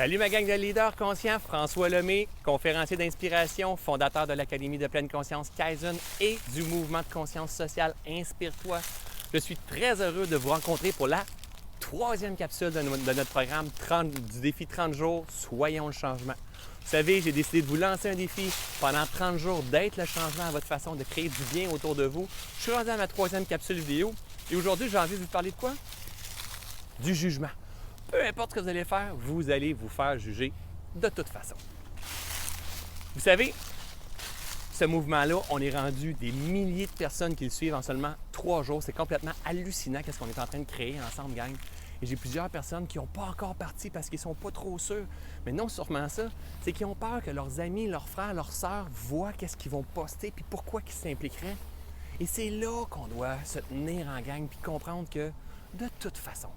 Salut ma gang de leaders conscients, François Lemay, conférencier d'inspiration, fondateur de l'Académie de pleine conscience Kaizen et du mouvement de conscience sociale Inspire-toi. Je suis très heureux de vous rencontrer pour la troisième capsule de notre programme du défi 30 jours, Soyons le changement. Vous savez, j'ai décidé de vous lancer un défi pendant 30 jours, d'être le changement à votre façon, de créer du bien autour de vous. Je suis rendu à ma troisième capsule vidéo et aujourd'hui, j'ai envie de vous parler de quoi? Du jugement. Peu importe ce que vous allez faire, vous allez vous faire juger de toute façon. Vous savez, ce mouvement-là, on est rendu des milliers de personnes qui le suivent en seulement 3 jours. C'est complètement hallucinant qu'est-ce qu'on est en train de créer ensemble, gang. Et j'ai plusieurs personnes qui n'ont pas encore parti parce qu'ils ne sont pas trop sûrs. Mais non seulement ça, c'est qu'ils ont peur que leurs amis, leurs frères, leurs sœurs voient qu'est-ce qu'ils vont poster puis pourquoi ils s'impliqueraient. Et c'est là qu'on doit se tenir en gang puis comprendre que, de toute façon,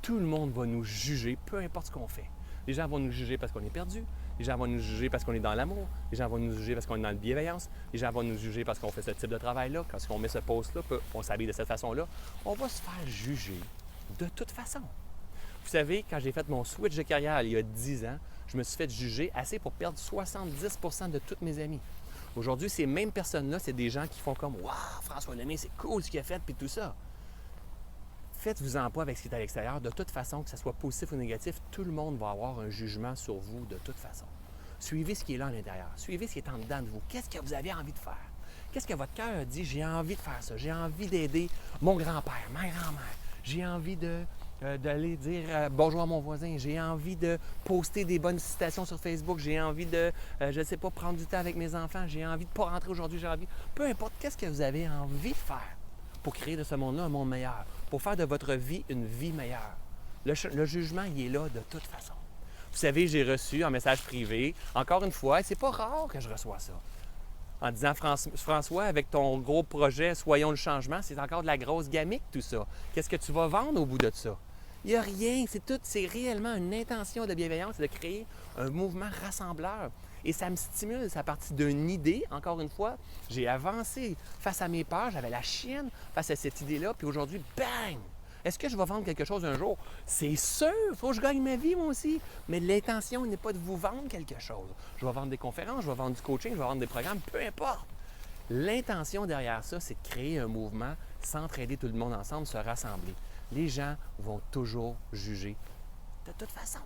tout le monde va nous juger, peu importe ce qu'on fait. Les gens vont nous juger parce qu'on est perdu. Les gens vont nous juger parce qu'on est dans l'amour. Les gens vont nous juger parce qu'on est dans la bienveillance. Les gens vont nous juger parce qu'on fait ce type de travail-là. Quand on met ce post-là, on s'habille de cette façon-là. On va se faire juger de toute façon. Vous savez, quand j'ai fait mon switch de carrière il y a 10 ans, je me suis fait juger assez pour perdre 70% de tous mes amis. Aujourd'hui, ces mêmes personnes-là, c'est des gens qui font comme « Wow, François Lemay, c'est cool ce qu'il a fait, puis tout ça ». Faites-vous-en pas avec ce qui est à l'extérieur. De toute façon, que ce soit positif ou négatif, tout le monde va avoir un jugement sur vous de toute façon. Suivez ce qui est là à l'intérieur. Suivez ce qui est en dedans de vous. Qu'est-ce que vous avez envie de faire? Qu'est-ce que votre cœur a dit? J'ai envie de faire ça. J'ai envie d'aider mon grand-père, ma grand-mère. J'ai envie d'aller dire bonjour à mon voisin. J'ai envie de poster des bonnes citations sur Facebook. J'ai envie de, je ne sais pas, prendre du temps avec mes enfants. J'ai envie de ne pas rentrer aujourd'hui. J'ai envie... Peu importe, qu'est-ce que vous avez envie de faire pour créer de ce monde-là un monde meilleur, pour faire de votre vie une vie meilleure. Le jugement, il est là de toute façon. Vous savez, j'ai reçu un message privé, encore une fois, et c'est pas rare que je reçois ça, en disant « François, avec ton gros projet Soyons le changement, c'est encore de la grosse gamique tout ça. Qu'est-ce que tu vas vendre au bout de ça? » Il n'y a rien, c'est réellement une intention de bienveillance, de créer un mouvement rassembleur. Et ça me stimule, c'est à partir d'une idée, encore une fois. J'ai avancé face à mes peurs, j'avais la chienne face à cette idée-là, puis aujourd'hui, bang! Est-ce que je vais vendre quelque chose un jour? C'est sûr, il faut que je gagne ma vie, moi aussi. Mais l'intention n'est pas de vous vendre quelque chose. Je vais vendre des conférences, je vais vendre du coaching, je vais vendre des programmes, peu importe. L'intention derrière ça, c'est de créer un mouvement, s'entraider tout le monde ensemble, se rassembler. Les gens vont toujours juger de toute façon.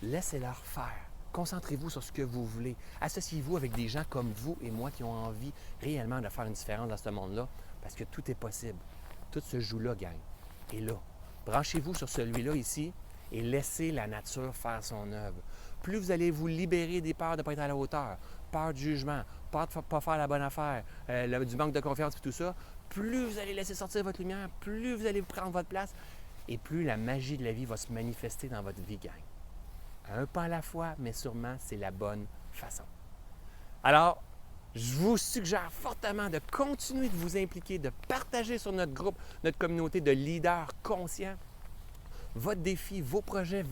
Laissez-leur faire. Concentrez-vous sur ce que vous voulez. Associez-vous avec des gens comme vous et moi qui ont envie réellement de faire une différence dans ce monde-là parce que tout est possible. Tout se joue là, gang. Et là, branchez-vous sur celui-là ici et laissez la nature faire son œuvre. Plus vous allez vous libérer des peurs de ne pas être à la hauteur, peur du jugement, peur de ne pas faire la bonne affaire, du manque de confiance et tout ça, plus vous allez laisser sortir votre lumière, plus vous allez prendre votre place et plus la magie de la vie va se manifester dans votre vie, gang. Un pas à la fois, mais sûrement, c'est la bonne façon. Alors, je vous suggère fortement de continuer de vous impliquer, de partager sur notre groupe, notre communauté de leaders conscients, votre défi, vos projets,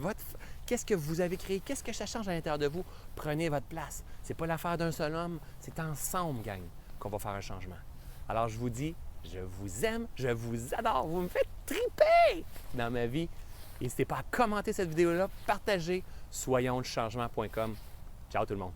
qu'est-ce que vous avez créé, qu'est-ce que ça change à l'intérieur de vous. Prenez votre place. Ce n'est pas l'affaire d'un seul homme, c'est ensemble, gang, qu'on va faire un changement. Alors, je vous dis, je vous aime, je vous adore, vous me faites triper dans ma vie. N'hésitez pas à commenter cette vidéo-là, partager soyonslechangement.com. Ciao tout le monde!